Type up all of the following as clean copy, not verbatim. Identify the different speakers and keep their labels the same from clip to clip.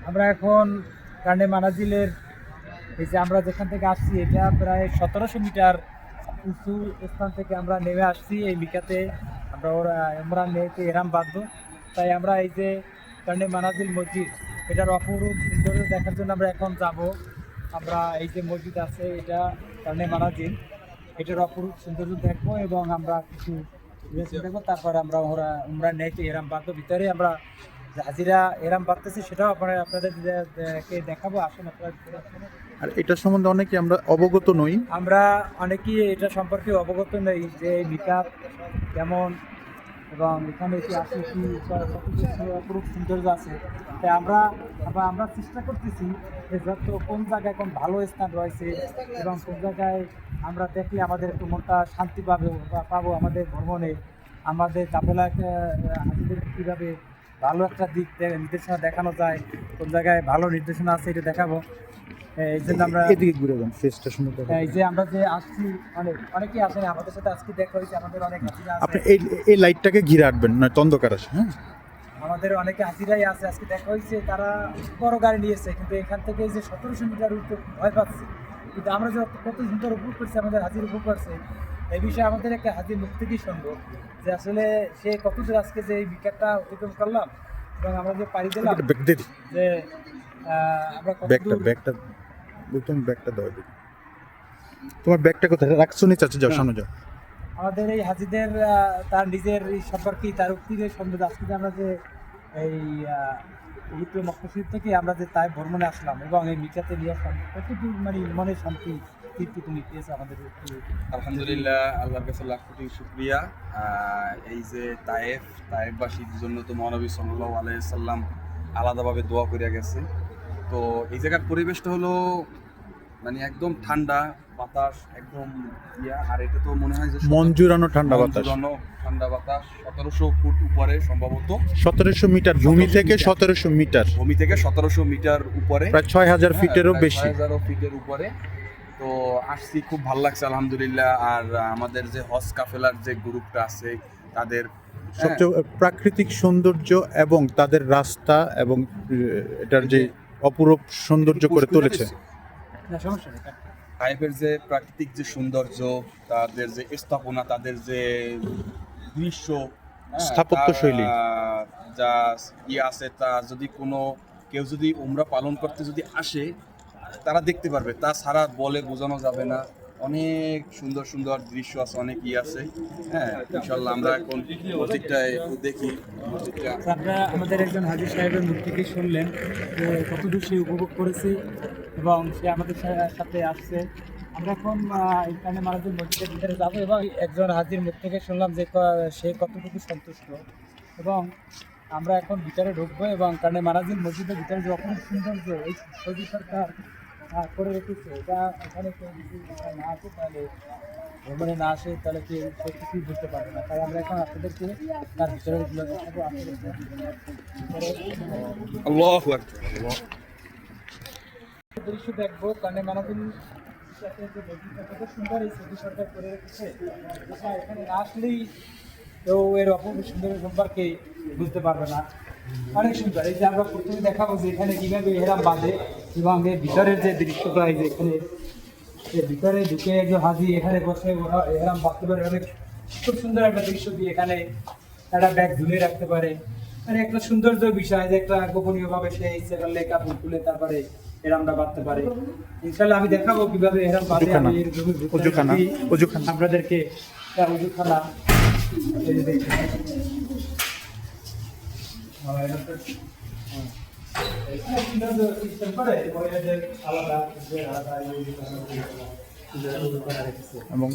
Speaker 1: আমরা এখন কান্ডে মানাজিলের এই যে আমরা যেখান থেকে আসছি এটা প্রায় 1700 মিটার উঁচু স্থান থেকে আমরা নেমে আসছি এই মিকাতে। আমরা নেতে এরাম বাঁধবো, তাই আমরা এই যে কান্ডে মানাজিল মসজিদ এটার অপরূপ সৌন্দর্য দেখার জন্য আমরা এখন যাব। আমরা এই যে মসজিদ আছে এটা কান্ডে মানাজিল, এটার অপরূপ সৌন্দর্য দেখবো এবং আমরা কিছু দেখবো। তারপর আমরা নেতে এরাম বাঁধবো, ভিতরে আমরা হাজিরা এরাম বাঁধতেছি সেটাও আপনাদের দেখাবো। আসেন আপনারা।
Speaker 2: আর এটা সম্বন্ধে অনেকে আমরা অবগত নই।
Speaker 1: আমরা অনেকেই এটা সম্পর্কে অবগত নই যে মিকাত কেমন এবং এখানে কি আছে কি অপরূপ সৌন্দর্য আছে। তাই আমরা চেষ্টা করতেছি যে যত কোন জায়গায় কোন ভালো স্থান রয়েছে এবং কোন জায়গায় আমরা দেখলে আমাদের একটু মনটা শান্তি পাবো আমাদের ভ্রমণে। আমাদের হাজিদের কীভাবে ভালো একটা দিক নির্দেশনা দেখানো যায়, কোন জায়গায় ভালো নির্দেশনা আছে এটা দেখাবো। এই জন্য আমরা
Speaker 2: এদিকে ঘুরে যান, ফেসটা সুন্দর।
Speaker 1: এই যে আমরা যে আসছি অনেকেই আসেন আমাদের সাথে, আজকে দেখা হয়েছে আমাদের অনেক হাজিরা আছে।
Speaker 2: আপনি এই লাইটটাকে ঘিরে রাখবেন, নয় অন্ধকার আসে। হ্যাঁ,
Speaker 1: আমাদের অনেকে হাজিরাই আছে, আজকে দেখা হয়েছে তারা বড় গাড়ি নিয়েছে, কিন্তু এখান থেকে যে 1700 মিটার উঠতে ভয় পাচ্ছে। কিন্তু আমরা যে কত সুন্দর উপভোগ করছি, আমাদের হাজির উপভোগ করছে, এই বিষয়ে আমাদের একটা হাজির মুখ থেকেই শুনবো যে আসলে সে কতদূর আজকে যে এই বিকেটটা অতিক্রম করলাম এবং আমরা যে পাড়ি দিলাম যে আমরা
Speaker 2: ব্যাগটা তুমি ব্যাগটা দাও দিদি। তোমার ব্যাগটা কোথায় রাখছো? নি চাচা যাও, সামনে যাও।
Speaker 1: আমাদের এই হাজিদের তার নিজের সম্পর্কে তার উক্তির সৌন্দর্য আজকে যে আমরা যে এই মক্কা শরীফ থেকে আমরা যে তাই ভ্রমণে আসলাম এবং এই মিকাতে নিয়ে আসলাম, কতটুকু মানে মনে শান্তি তৃপ্তি তুমি পেয়েছো আমাদের?
Speaker 3: আলহামদুলিল্লাহ, আল্লাহর কাছে লাখ কোটি শুকরিয়া। এই যে তায়েফবাসীর জন্য তো মহানবী সাল্লাল্লাহু আলাইহি সাল্লাম আলাদাভাবে দোয়া করিয়া গেছে। তো এই জায়গার পরিবেশটা হলো মানে একদম ঠান্ডা বাতাস, একদম আর এটা তো মনে হয় যে
Speaker 2: মন জুড়ানো ঠান্ডা বাতাস।
Speaker 3: 1700 ফুট উপরে, সম্ভবত
Speaker 2: 1700 মিটার ভূমি থেকে 1700 মিটার
Speaker 3: ভূমি থেকে 1700 মিটার উপরে,
Speaker 2: প্রায় 6000 ফিটেরও বেশি।
Speaker 3: 6000 ফিটের উপরে। তো আসছি, খুব ভালো লাগছে আলহামদুলিল্লাহ। আর আমাদের যে হজ কাফেলার যে গ্রুপটা আছে তাদের
Speaker 2: সবচেয়ে প্রাকৃতিক সৌন্দর্য এবং তাদের রাস্তা এবং এটার যে অপরূপ সৌন্দর্য করে তুলেছে।
Speaker 3: তায়েফের যে প্রাকৃতিক যে সৌন্দর্য, তাদের যে স্থাপনা, তাদের যে দৃশ্য,
Speaker 2: স্থাপত্য শৈলী
Speaker 3: যা আছে, তা যদি কেউ যদি উমরা পালন করতে যদি আসে তারা দেখতে পারবে, তা ছাড়া বলে বোঝানো যাবে না। অনেক সুন্দর সুন্দর দৃশ্য আছে, অনেক আছে। হ্যাঁ, ইনশাল্লাহ আমরা এখন মসজিদটা একটু দেখি।
Speaker 1: আপনারা আমাদের একজন হাজির সাহেবের মুখ থেকে শুনলেন যে কতদূর সে উপভোগ করেছে এবং সে আমাদের সাথে আসছে। আমরা এখন এখানে মারাজুল মসজিদের ভিতরে যাবো এবং একজন হাজির মুখ থেকে শুনলাম যে সে কতটুকু সন্তুষ্ট, এবং আমরা এখন ভিতরে ঢুকবো এবং কারণ মারাজুল মসজিদের ভিতরে যে অপরূপ সৌন্দর্য এই সৌদি সরকার করে রেখেছে, এটা এখানে কেউ যদি না আসে তাহলে ভ্রমণে না আসে তাহলে কেউ কিছুই বুঝতে পারবে না। তাই আমরা এখন আপনাদেরকে তার ভিতরে দেখাবো। দৃশ্য দেখবো কারণ মানাজুল কত সুন্দর এই সৌদি সরকার করে রেখেছে, এখানে না আসলেই তো এর অপূর্ব সুন্দর সম্পর্কে বুঝতে পারবে না। অনেক সুন্দর। এই যে আমরা প্রথমে দেখাবো যে এখানে কীভাবে এহরাম বাঁধে এবং এর ভিতরের যে দৃশ্যটা, এই যে এখানে এর ভিতরে ঢুকে একজন হাজি এখানে বসে ওরা এহরাম বাঁধতে পারে। অনেক খুব সুন্দর একটা দৃশ্য দিয়ে এখানে একটা ব্যাগ ঝুলে রাখতে পারে। মানে একটা সৌন্দর্য বিষয় যে একটা গোপনীয়ভাবে সে ইচ্ছে করলে কাপড় খুলে তারপরে এহরামটা বাঁধতে পারে। ইনশাল্লাহ আমি দেখাবো কিভাবে এহরাম বাঁধে। আমি আপনাদেরকে উজুখানা
Speaker 2: এবং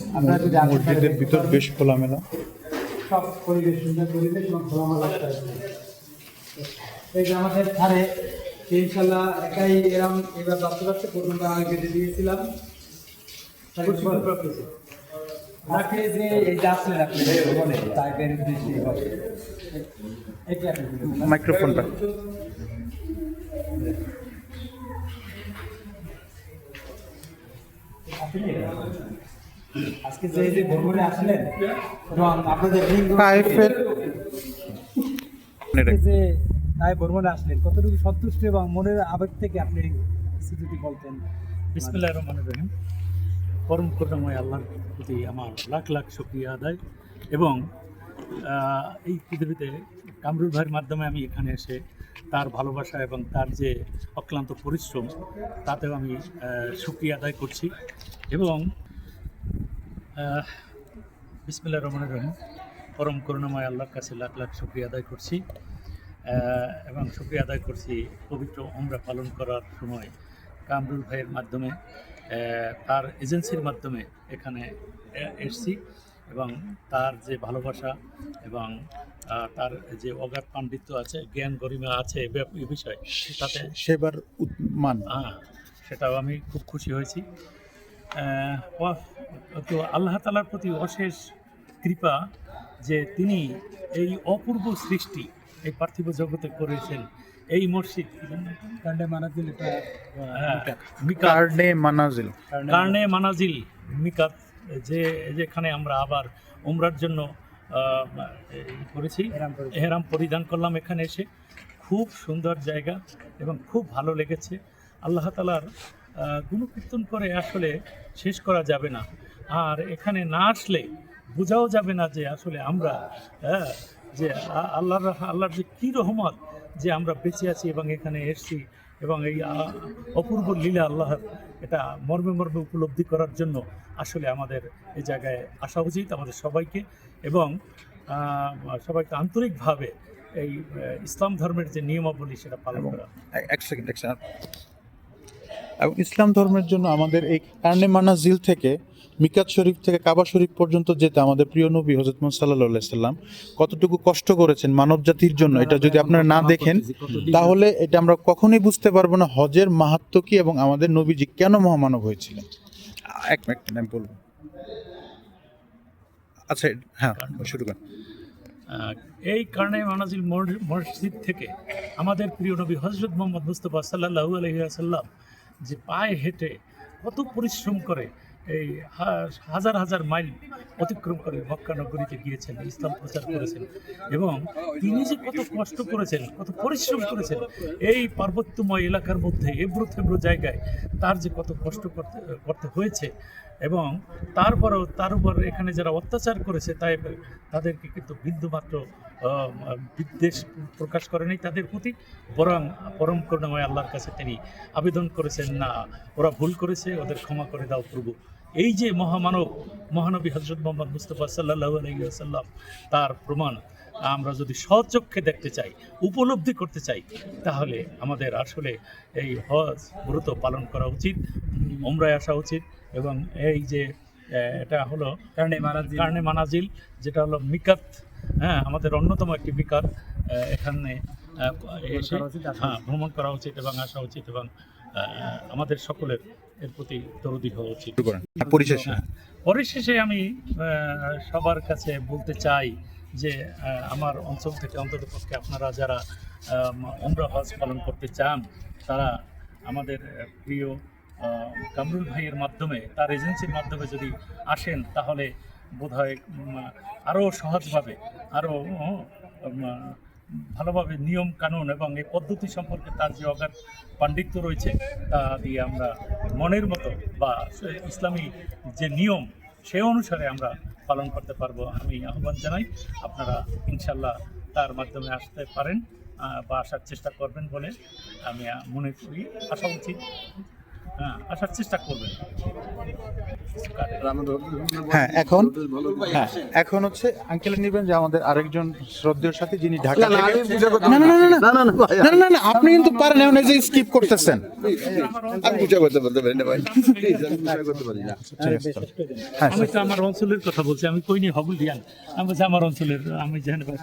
Speaker 2: মসজিদের ভিতর বেশ খোলামেলা,
Speaker 1: সব পরিবেশ সুন্দর পরিবেশ এবং খোলামেলা। এই যে আমাদের ধারে ইনশাল্লাহ একাই এরম এবার বাচ্চা বাচ্চা পর্যন্ত আমি বেঁধে দিয়েছিলাম। আপনি যে এই যে আসলেন আপনি তাইপের উদ্দেশ্যে
Speaker 2: মাইক্রোফোনটা
Speaker 1: আজকে যে ভ্রমণে আসলেন এবং আপনাদের যে তাই ভ্রমণে আসলেন, কতটুকু সন্তুষ্ট এবং মনের আবেগ থেকে আপনি কিছু যদি বলতেন।
Speaker 4: বিসমিল্লাহির রহমানির রহিম। পরম করুণাময় আল্লাহর প্রতি আমার লাখ লাখ শুকরিয়া আদায়, এবং এই পৃথিবীতে কামরুল ভাইয়ের মাধ্যমে আমি এখানে এসে তার ভালোবাসা এবং তার যে অক্লান্ত পরিশ্রম তাতেও আমি শুকরিয়া আদায় করছি। এবং বিসমিল্লাহির রহমানির রহিম, পরম করুণাময় আল্লাহর কাছে লাখ লাখ শুকরিয়া আদায় করছি, এবং শুকরিয়া আদায় করছি পবিত্র উমরা পালন করার সময় কামরুল ভাইয়ের মাধ্যমে, তার এজেন্সির মাধ্যমে এখানে এসেছি, এবং তার যে ভালোবাসা এবং তার যে অগাধ পাণ্ডিত্য আছে, জ্ঞান গরিমা আছে এ বিষয়ে, তাতে
Speaker 2: সেবার মান
Speaker 4: সেটাও আমি খুব খুশি হয়েছি। তো আল্লাহ তাআলার প্রতি অশেষ কৃপা যে তিনি এই অপূর্ব সৃষ্টি এই পার্থিব জগতে করেছেন। এই মসজিদ
Speaker 1: কান্ডে মানাজিল, এটা
Speaker 4: মিকাত, কারণে মানাজিল মিকাত, যেখানে আমরা আবার উমরার জন্য করেছি, এহরাম পরিধান করলাম এখানে এসে। খুব সুন্দর জায়গা এবং খুব ভালো লেগেছে। আল্লাহ তাআলার গুণকীর্তন করে আসলে শেষ করা যাবে না, আর এখানে না আসলে বোঝাও যাবে না যে আসলে আমরা যে আল্লাহর যে কী রহমত যে আমরা বেঁচে আছি এবং এখানে এসেছি, এবং এই অপূর্ব লীলা আল্লাহর, এটা মর্মে মর্মে উপলব্ধি করার জন্য আসলে আমাদের এই জায়গায় আসা উচিত আমাদের সবাইকে, এবং সবাইকে আন্তরিকভাবে এই ইসলাম ধর্মের যে নিয়মাবলী সেটা পালন করা।
Speaker 2: এক সেকেন্ড। এবং ইসলাম ধর্মের জন্য আমাদের এই কারণে মানাজিল থেকে মিকাত শরীফ থেকে কাবা শরীফ পর্যন্ত যেতে আমাদের প্রিয় নবী হযরত মুহাম্মদ সাল্লাল্লাহু আলাইহি সাল্লাম কতটুকু কষ্ট করেছেন মানব জাতির জন্য, এটা যদি আপনারা না দেখেন তাহলে এটা আমরা কখনোই বুঝতে পারবো না হজের মাহাত্ম্য কি এবং আমাদের নবীজি কেন মহামানব হয়েছিলেন। এক মিনিট আমি বলবো। আচ্ছা, হ্যাঁ, শুরু করেন।
Speaker 4: এই কারণে মানাজিল মসজিদ থেকে আমাদের প্রিয় নবী হযরত মুহাম্মদ মুস্তাফা সাল্লাল্লাহু আলাইহি ওয়াসাল্লাম যে পায়ে হেঁটে কত পরিশ্রম করে এই হাজার হাজার মাইল অতিক্রম করে মক্কা নগরীতে গিয়েছেন, ইসলাম প্রচার করেছেন, এবং তিনি যে কত কষ্ট করেছেন, কত পরিশ্রম করেছেন এই পার্বত্যময় এলাকার মধ্যে এবড়ো থেবড়ো জায়গায়, তার যে কত কষ্ট করতে হয়েছে, এবং তারপরেও তার উপর এখানে যারা অত্যাচার করেছে তাদেরকে কিন্তু বিন্দুমাত্র বিদ্বেষ প্রকাশ করেনি তাদের প্রতি, বরং পরম করুণাময় আল্লাহর কাছে তিনি আবেদন করেছেন, না, ওরা ভুল করেছে, ওদের ক্ষমা করে দাও প্রভু। এই যে মহামানব মহানবী হযরত মুহাম্মদ মুস্তাফা সাল্লাল্লাহু আলাইহি ওয়াসাল্লাম, তার প্রমাণ আমরা যদি স্বচক্ষে দেখতে চাই, উপলব্ধি করতে চাই, তাহলে আমাদের আসলে এই হজ ব্রত পালন করা উচিত, উমরায় আসা উচিত। এবং এই যে এটা হলো কারণে মানাজিল, যেটা হলো মিকাত, আমাদের অন্যতম একটি মিকাত, এখানে এসে ভ্রমণ করা উচিত এবং আসা উচিত, এবং আমাদের সকলের এর প্রতি দরদি হওয়া উচিত। পরিশেষে আমি সবার কাছে বলতে চাই যে আমার অঞ্চল থেকে অন্ততপক্ষে আপনারা যারা উমরা হজ পালন করতে চান, তারা আমাদের প্রিয় কামরুল ভাইয়ের মাধ্যমে, তার এজেন্সির মাধ্যমে যদি আসেন, তাহলে বোধহয় আরও সহজভাবে, আরও ভালোভাবে নিয়ম কানুন এবং এই পদ্ধতি সম্পর্কে তার যে অগাধ পাণ্ডিত্য রয়েছে তা দিয়ে আমরা মনের মতো বা ইসলামী যে নিয়ম সে অনুসারে আমরা পালন করতে পারবো। আমি আহ্বান জানাই, আপনারা ইনশাল্লাহ তার মাধ্যমে আসতে পারেন বা আসার চেষ্টা করবেন বলে আমি মনে করি। আসা উচিত, আসার চেষ্টা করবেন।
Speaker 2: এখন হচ্ছে আঙ্কেল নেবেন যে আমাদের আরেকজন শ্রদ্ধেয় সাথী যিনি ঢাকা থেকে। না, আপনি কিন্তু পারেন, এমন যে স্কিপ করতেছেন।
Speaker 4: আমি তো আমার অঞ্চলের কথা বলছি, আমি কইনি হগুলিয়ান, আমি বলছি আমার অঞ্চলের, আমি জানি আপনি